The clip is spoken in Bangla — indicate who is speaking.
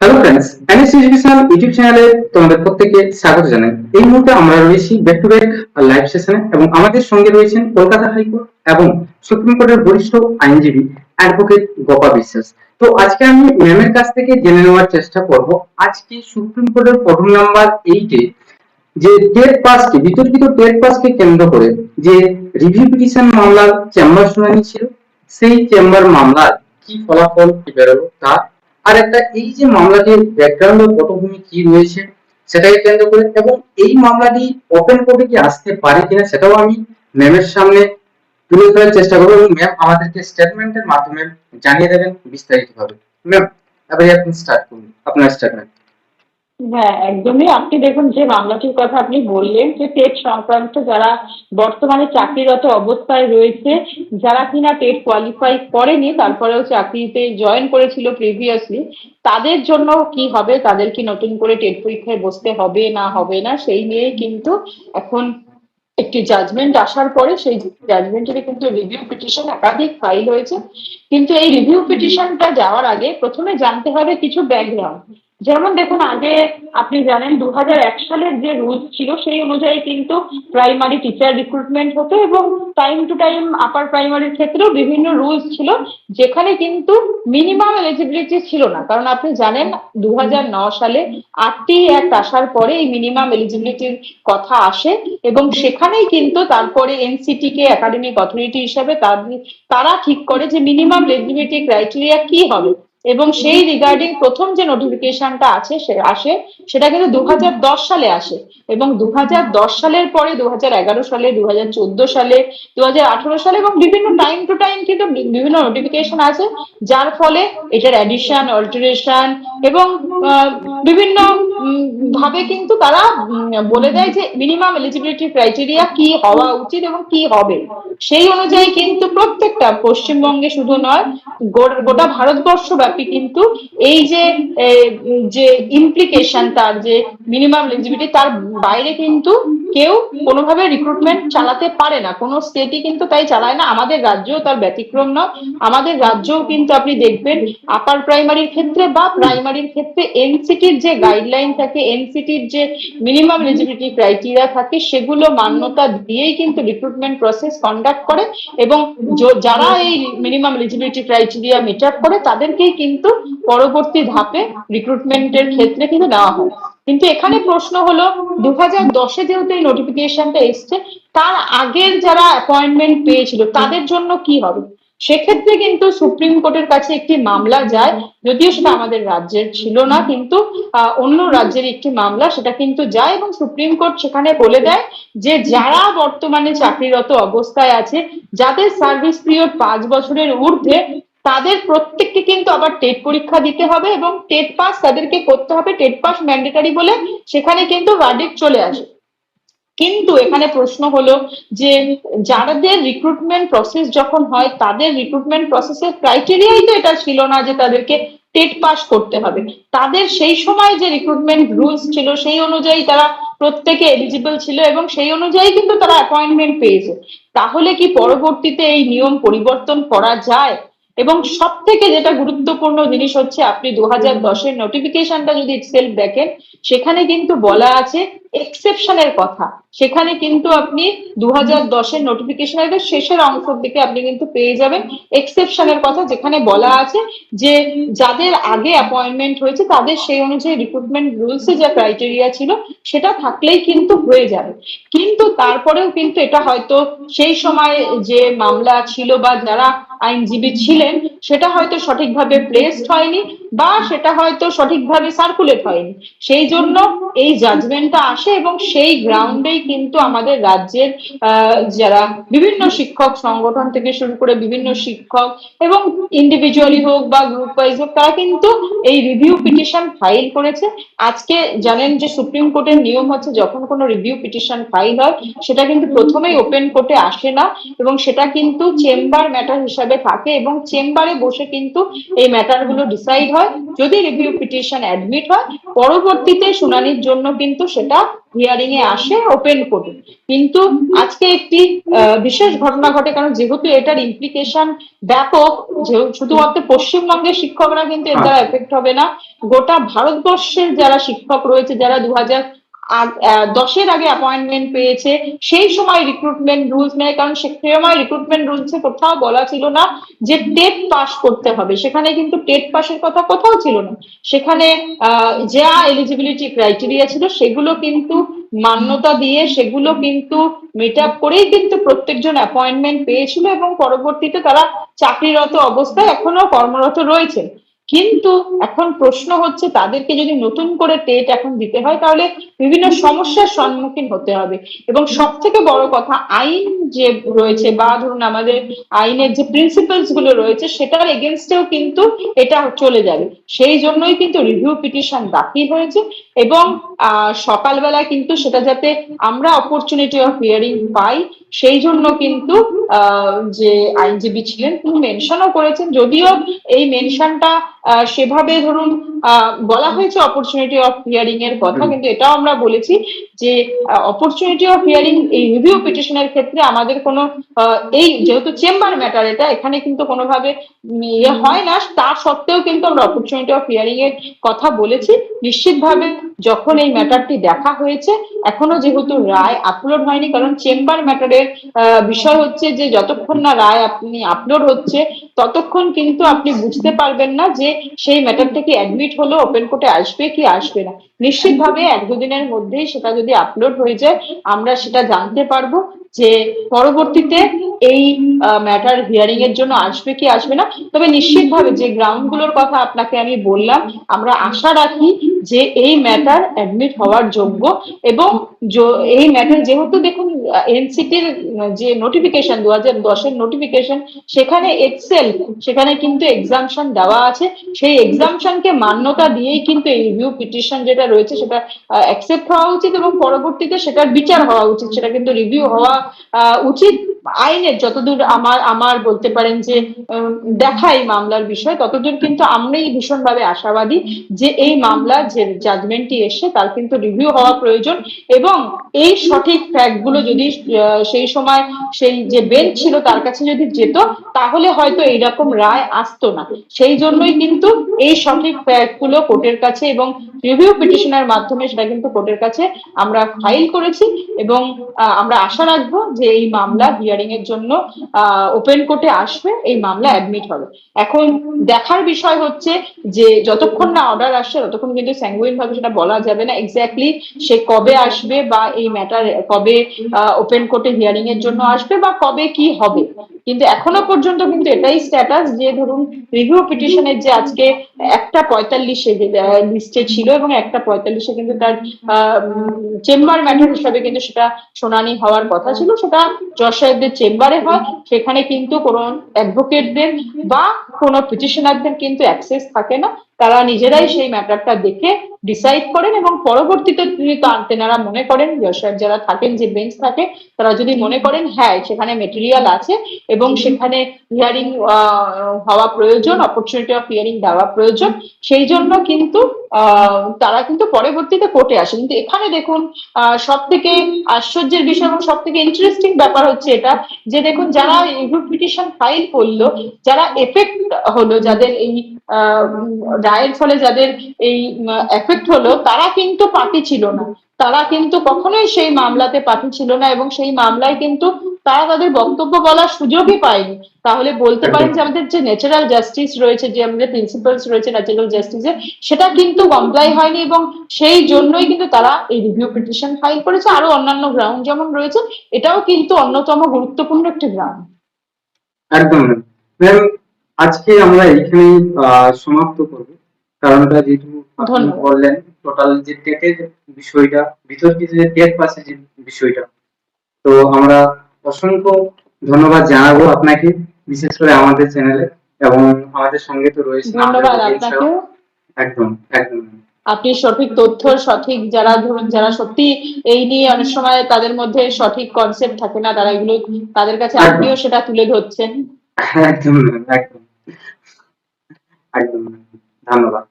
Speaker 1: Hello friends, NS education YouTube চ্যানেলে তোমাদের প্রত্যেককে স্বাগত জানাই। এই মুহূর্তে আমরা রয়েছি ব্যাক টু ব্যাক লাইভ সেশনে এবং আমাদের সঙ্গে রয়েছেন কলকাতা হাইকোর্ট এবং সুপ্রিম কোর্টের বরিষ্ঠ আইনজীবী অ্যাডভোকেট গোপা বিশ্বাস। তো আজকে আমি ম্যামের কাছ থেকে জেনে নেওয়ার চেষ্টা করব আজকে সুপ্রিম কোর্টের পঠন নাম্বার 8 এ যে টেট পাসকে বিতর্কিত টেট পাসকে কেন্দ্র করে যে রিভিউ পিটিশন মামলার চেম্বার শুনানি ছিল, সেই চেম্বার মামলার কি ফলাফল কি বেরোলো তা আর একটা এই যে মামলাটির ব্যাকগ্রাউন্ড ও পটভূমি কি রয়েছে সেটাকে কেন্দ্র করে এবং এই মামলাটি ওপেন কোর্টে কি আসতে পারে কিনা সেটাও আমি ম্যামের সামনে তুলে ধরার চেষ্টা করবো এবং ম্যাম আমাদেরকে স্টেটমেন্টের মাধ্যমে জানিয়ে দেবেন বিস্তারিতভাবে। ম্যাম এবারে আপনি স্টার্ট করুন আপনার স্টেটমেন্ট।
Speaker 2: হ্যাঁ, একদমই। আপনি দেখুন, যে মামলাটির কথা আপনি বললেন, যে টেট সংক্রান্ত যারা বর্তমানে চাকরিরত অবস্থায় রয়েছে, যারা কিনা টেট কোয়ালিফাই করেনি তারপরেও চাকরিতে জয়েন করেছিল প্রিভিয়াসলি, তাদের জন্য কি হবে, তাদের কি নতুন করে টেট পরীক্ষায় বসতে হবে না হবে না, সেই নিয়ে কিন্তু এখন একটি জাজমেন্ট আসার পরে সেই জাজমেন্টের কিন্তু রিভিউ পিটিশন একাধিক ফাইল হয়েছে। কিন্তু এই রিভিউ পিটিশনটা যাওয়ার আগে প্রথমে জানতে হবে কিছু ব্যাকগ্রাউন্ড। যেমন দেখুন, আগে আপনি জানেন 2001 সালের যে রুলস ছিল সেই অনুযায়ী কিন্তু প্রাইমারি টিচার রিক্রুটমেন্ট হতো এবং টাইম টু টাইম আপার প্রাইমারির ক্ষেত্রেও বিভিন্ন রুলস ছিল, যেখানে কিন্তু মিনিমাম এলিজিবিলিটি ছিল না। কারণ আপনি জানেন 2009 সালে 8টি অ্যাক্ট আসার পরে এই মিনিমাম এলিজিবিলিটির কথা আসে এবং সেখানেই কিন্তু তারপরে এনসিটি কে একাডেমিক অথরিটি হিসাবে তারা ঠিক করে যে মিনিমাম এলিজিবিলিটি ক্রাইটেরিয়া কি হবে এবং সেই রিগার্ডিং প্রথম যে নোটিফিকেশনটা আছে আসে সেটা কিন্তু 2010 সালে আসে এবং 2010 সালের পরে 2011 সালে, 2014 সালে, 2018 সালে এবং বিভিন্ন টাইম টু টাইম কিন্তু বিভিন্ন নোটিফিকেশন আছে, যার ফলে এটার অ্যাডিশন, অল্টারেশন এবং বিভিন্ন ভাবে কিন্তু তারা বলে দেয় যে মিনিমাম এলিজিবিলিটি ক্রাইটেরিয়া কি হওয়া উচিত এবং কি হবে। সেই অনুযায়ী কিন্তু প্রত্যেকটা, পশ্চিমবঙ্গে শুধু নয়, গোটা ভারতবর্ষ ব্যাপী কিন্তু এই যে ইমপ্লিকেশন, তার যে মিনিমাম এলিজিবিলিটি, তার বাইরে কিন্তু কেউ কোনোভাবে রিক্রুটমেন্ট চালাতে পারে না, কোনো স্টেটই কিন্তু তাই চালায় না। আমাদের রাজ্যও তার ব্যতিক্রম নয়। আমাদের রাজ্যও কিন্তু আপনি দেখবেন আপার প্রাইমারির ক্ষেত্রে বা প্রাইমারির ক্ষেত্রে এনসিটির যে গাইডলাইন থাকে, এনসিটির যে মিনিমাম এলিজিবিলিটি ক্রাইটেরিয়া থাকে, সেগুলো মান্যতা দিয়েই কিন্তু রিক্রুটমেন্ট প্রসেস কন্ডাক্ট করে এবং যারা এই minimum eligibility criteria meet up করে তাদেরকেই কিন্তু পরবর্তী ধাপে রিক্রুটমেন্টের ক্ষেত্রে কিন্তু নেওয়া হয়। কিন্তু এখানে প্রশ্ন হলো, 2010-এ যেহেতু এই নোটিফিকেশনটা এসছে, তার আগের যারা অ্যাপয়েন্টমেন্ট পেয়েছিল তাদের জন্য কি হবে? সেক্ষেত্রে কিন্তু সুপ্রিম কোর্টের কাছে একটি মামলা যায়, যদিও সেটা আমাদের রাজ্যের ছিল না, কিন্তু অন্য রাজ্যের একটি মামলা, সেটা কিন্তু যায় এবং সুপ্রিম কোর্ট সেখানে বলে দেয় যে যারা বর্তমানে চাকরিরত অবস্থায় আছে, যাদের সার্ভিস পিরিয়ড 5 বছরের ঊর্ধ্বে, তাদের প্রত্যেককে কিন্তু আবার টেট পরীক্ষা দিতে হবে এবং টেট পাস তাদেরকে করতে হবে। টেট পাস ম্যান্ডেটরি বলে সেখানে কিন্তু ভার্ডিক্ট চলে আসে। কিন্তু এখানে প্রশ্ন হলো যে যাদের রিক্রুটমেন্ট প্রসেস যখন হয়, তাদের রিক্রুটমেন্ট প্রসেসের ক্রাইটেরিয়াই তো এটা ছিল না যে তাদেরকে টেট পাস করতে হবে। তাদের সেই সময় যে রিক্রুটমেন্ট রুলস ছিল সেই অনুযায়ী তারা প্রত্যেকে এলিজিবল ছিল এবং সেই অনুযায়ী কিন্তু তারা অ্যাপয়েন্টমেন্ট পেয়েছে। তাহলে কি পরবর্তীতে এই নিয়ম পরিবর্তন করা যায়? এবং সব থেকে যেটা গুরুত্বপূর্ণ জিনিস হচ্ছে, আপনি 2010-এর নোটিফিকেশনটা যদি ইটসেলফ দেখেন, সেখানে কিন্তু বলা আছে এক্সেপশনের কথা। সেখানে কিন্তু আপনি 2010-এর নোটিফিকেশনের শেষের অংশের দিকে আপনি কিন্তু পেয়ে যাবেন এক্সেপশনের কথা, যেখানে বলা আছে যে যাদের আগে অ্যাপয়েন্টমেন্ট হয়েছে তাদের সেই অনুযায়ী রিক্রুটমেন্ট রুলসে যা ক্রাইটেরিয়া ছিল সেটা থাকলেই কিন্তু হয়ে যাবে। কিন্তু তারপরেও কিন্তু এটা হয়তো সেই সময় যে মামলা ছিল বা যারা আইনজীবী ছিলেন সেটা হয়তো সঠিকভাবে প্লেসড হয়নি বা সেটা হয়তো সঠিকভাবে সার্কুলেট হয়নি, সেই জন্য এই জাজমেন্টটা আসে এবং সেই গ্রাউন্ডেই কিন্তু আমাদের রাজ্যের যারা বিভিন্ন শিক্ষক সংগঠন থেকে শুরু করে বিভিন্ন শিক্ষক এবং ইন্ডিভিজুয়ালি হোক বা গ্রুপ ওয়াইজ হোক, তারা কিন্তু এই রিভিউ পিটিশন ফাইল করেছে। আজকে জানেন যে সুপ্রিম কোর্টের নিয়ম হচ্ছে যখন কোনো রিভিউ পিটিশন ফাইল হয় সেটা কিন্তু প্রথমেই ওপেন কোর্টে আসে না এবং সেটা কিন্তু চেম্বার ম্যাটার হিসাবে থাকে এবং চেম্বারে বসে কিন্তু এই ম্যাটার গুলো ডিসাইড হয়। যদি রিভিউ পিটিশন অ্যাডমিট হয়, পরবর্তীতে শুনানির জন্য কিন্তু সেটা হিয়ারিং এ আসে ওপেন কোর্টে। কিন্তু আজকে একটি বিশেষ ঘটনা ঘটে, কারণ যেহেতু এটার ইমপ্লিকেশন ব্যাপক, শুধুমাত্র পশ্চিমবঙ্গের শিক্ষকরা কিন্তু এর
Speaker 1: হ্যাঁ,
Speaker 2: দ্বারা এফেক্ট হবে না, গোটা ভারতবর্ষের যারা শিক্ষক রয়েছে, যারা 2010-এর আগে অ্যাপয়েন্টমেন্ট পেয়েছে, সেই সময় রিক্রুটমেন্ট রুলস নেয়, কারণ সে সময় রিক্রুটমেন্ট রুলসে কোথাও বলা ছিল না যে টেট পাস করতে হবে, সেখানে কিন্তু টেট পাসের কথা কোথাও ছিল না। সেখানে যা এলিজিবিলিটি ক্রাইটেরিয়া ছিল সেগুলো কিন্তু মান্যতা দিয়ে, সেগুলো কিন্তু মিট আপ করেই কিন্তু প্রত্যেকজন অ্যাপয়েন্টমেন্ট পেয়েছিল, এবং পরবর্তীতে তারা চাকরিরত অবস্থায় এখনো কর্মরত রয়েছে। কিন্তু এখন প্রশ্ন হচ্ছে, তাদেরকে যদি নতুন করে টেট এখন দিতে হয়, তাহলে বিভিন্ন সমস্যার সম্মুখীন হতে হবে। এবং সব থেকে বড় কথা, আইন যে রয়েছে, বা ধরুন আমাদের আইনের যে প্রিন্সিপালস গুলো রয়েছে, সেটার এগেনস্টেও কিন্তু এটা চলে যাবে। সেই জন্যই কিন্তু রিভিউ পিটিশন দাখিল হয়েছে। এবং সকালবেলা কিন্তু সেটা যাতে আমরা অপরচুনিটি অফ হিয়ারিং পাই, সেই জন্য কিন্তু যে আইনজীবী ছিলেন তিনি মেনশনও করেছেন, যদিও এই মেনশনটা সেভাবে ধরুন বলা হয়েছে অপরচুনিটি অফ হিয়ারিং এর কথা, কিন্তু এটাও আমরা বলেছি যে অপরচুনিটি অফ হিয়ারিং এই রিভিউ পিটিশনের ক্ষেত্রে আমাদের কোনো এই যেহেতু চেম্বার ম্যাটার, এটা এখানে কিন্তু কোনোভাবে ইয়ে হয় না, তা সত্ত্বেও কিন্তু আমরা অপরচুনিটি অফ হিয়ারিং এর কথা বলেছি। নিশ্চিতভাবে যখন এই ম্যাটারটি দেখা হয়েছে, এখনো যেহেতু রায় আপলোড হয়নি, কারণ চেম্বার ম্যাটারের বিষয় হচ্ছে যে যতক্ষণ না রায় আপনি আপলোড হচ্ছে, ততক্ষণ কিন্তু আপনি বুঝতে পারবেন না যে সেই ম্যাটারটা কি অ্যাডমিট হলো, ওপেন কোর্টে আসবে কি আসবে না। নিশ্চিতভাবে 1-2 দিনের মধ্যেই সেটা যদি আপলোড হয়ে যায়, আমরা সেটা জানতে পারবো যে পরবর্তীতে এই ম্যাটার হিয়ারিং এর জন্য আসবে কি আসবে না। তবে নিশ্চিতভাবে যে গ্রাউন্ড গুলোর কথা আপনাকে আমি বললাম, আমরা আশা রাখি যে এই ম্যাটার অ্যাডমিট হওয়ার যোগ্য। এবং এই ম্যাটার যেহেতু দেখুন এনসিটির যে নোটিফিকেশন 2010-এর নোটিফিকেশন, সেখানে সেখানে কিন্তু এক্সামশন দেওয়া আছে, সেই এক্সামশনকে মান্যতা দিয়েই কিন্তু এই রিভিউ পিটিশন যেটা রয়েছে সেটা অ্যাকসেপ্ট হওয়া উচিত, এবং পরবর্তীতে সেটার বিচার হওয়া উচিত, সেটা কিন্তু রিভিউ হওয়া উচিত। আইনের যতদূর আমার আমার বলতে পারেন যে দেখাই মামলার বিষয়, ততদূর কিন্তু আমরাই ভীষণভাবে আশাবাদী যে এই মামলার যে জাজমেন্টটি এসছে তার কিন্তু রিভিউ হওয়া প্রয়োজন। এবং এই সঠিক ফ্যাক্ট গুলো যদি সেই সময় সেই যে বেঞ্চ ছিল তার কাছে যদি যেত, তাহলে হয়তো এইরকম রায় আসতো না। সেই জন্যই কিন্তু এই সঠিক ফ্যাক্ট গুলো কোর্টের কাছে এবং রিভিউ পিটিশনের মাধ্যমে সেটা কিন্তু কোর্টের কাছে আমরা ফাইল করেছি। এবং আমরা আশা রাখবো যে এই মামলা হিয়ারিং এর জন্য ওপেন কোর্টে আসবে, এই মামলা অ্যাডমিট হবে। এখন দেখার বিষয় হচ্ছে যে যতক্ষণ না অর্ডার আসছে ততক্ষণ কিন্তু স্যাঙ্গুইন ভাবে সেটা বলা যাবে না এক্স্যাক্টলি সে কবে আসবে, বা এই ম্যাটার কবে ওপেন কোর্টে হিয়ারিং এর জন্য আসবে, বা কবে কি হবে। কিন্তু এখনো পর্যন্ত কিন্তু এটাই স্ট্যাটাস যে ধরুন রিভিউ পিটিশনের যে আজকে 1:45 লিস্টে ছিল, এবং 1:45 কিন্তু তার চেম্বার ম্যাটার হিসাবে কিন্তু সেটা শুনানি হওয়ার কথা ছিল, সেটা জজ সাহেবদের চেম্বারে হয়। সেখানে কিন্তু কোনো অ্যাডভোকেটদের বা কোনো পিটিশনারদের কিন্তু অ্যাক্সেস থাকে না, তারা নিজেরাই সেই ম্যাটারটা দেখে ডিসাইড করেন। এবং পরবর্তীতে যদি তেনারা মনে করেন, জজ সাহেব যারা থাকেন, যে বেঞ্চ থাকে, তারা যদি মনে করেন হ্যাঁ সেখানে মেটেরিয়াল আছে এবং সেখানে হিয়ারিং হওয়া প্রয়োজন, অপরচুনিটি অফ হিয়ারিং দেওয়া প্রয়োজন, সেই জন্য কিন্তু তারা কিন্তু পরবর্তীতে কোর্টে আসে। কিন্তু এখানে দেখুন সব থেকে আশ্চর্যের বিষয় এবং সব থেকে ইন্টারেস্টিং ব্যাপার হচ্ছে এটা, যে দেখুন যারা রিভিউ পিটিশন ফাইল করলো, যারা এফেক্ট হলো, যাদের এই রায়ের ফলে যাদের এই এফেক্ট হলো, তারা কিন্তু পার্টি ছিল না, তারা কিন্তু কখনোই সেই মামলাতে পার্টি ছিল না, এবং সেই মামলায় কিন্তু তারা তাদের বক্তব্য বলার সুযোগই পায়নি। তাহলে বলতে পারেন যে আমাদের যে ন্যাচারাল জাস্টিস রয়েছে, যে আমাদের প্রিন্সিপালস রয়েছে ন্যাচারাল জাস্টিসের, সেটা কিন্তু কমপ্লাই হয়নি, এবং সেই জন্যই কিন্তু তারা এই রিভিউ পিটিশন ফাইল করেছে। আরো অন্যান্য গ্রাউন্ড যেমন রয়েছে, এটাও কিন্তু অন্যতম গুরুত্বপূর্ণ একটি গ্রাউন্ড।
Speaker 1: একদম ম্যাম। আজকে আমরা এখানেই সমাপ্ত করব, কারণটা যেহেতু আপনি
Speaker 2: ধন্যবাদ।
Speaker 1: বললেন টোটাল যে টেটের বিষয়টা, বিতর্কিত যে টেট পাসের যে বিষয়টা, তো আমরা অসংখ্য ধন্যবাদ জানাবো আপনাকে, বিশেষ করে আমাদের চ্যানেলে, এবং আমাদের সঙ্গে তো রয়েছেন আমাদের
Speaker 2: ধন্যবাদ
Speaker 1: অডিয়েন্স।
Speaker 2: আপনাকেও।
Speaker 1: একদম একদম
Speaker 2: আপনি সঠিক তথ্য, সঠিক যারা ধরুন যারা সত্যি এই নিয়ে অনেক সময় তাদের মধ্যে সঠিক কনসেপ্ট থাকে না, তারা এগুলো তাদের কাছে
Speaker 1: একদম
Speaker 2: আপনিও সেটা তুলে ধরছেন।
Speaker 1: একদম একদম একদম। ধন্যবাদ।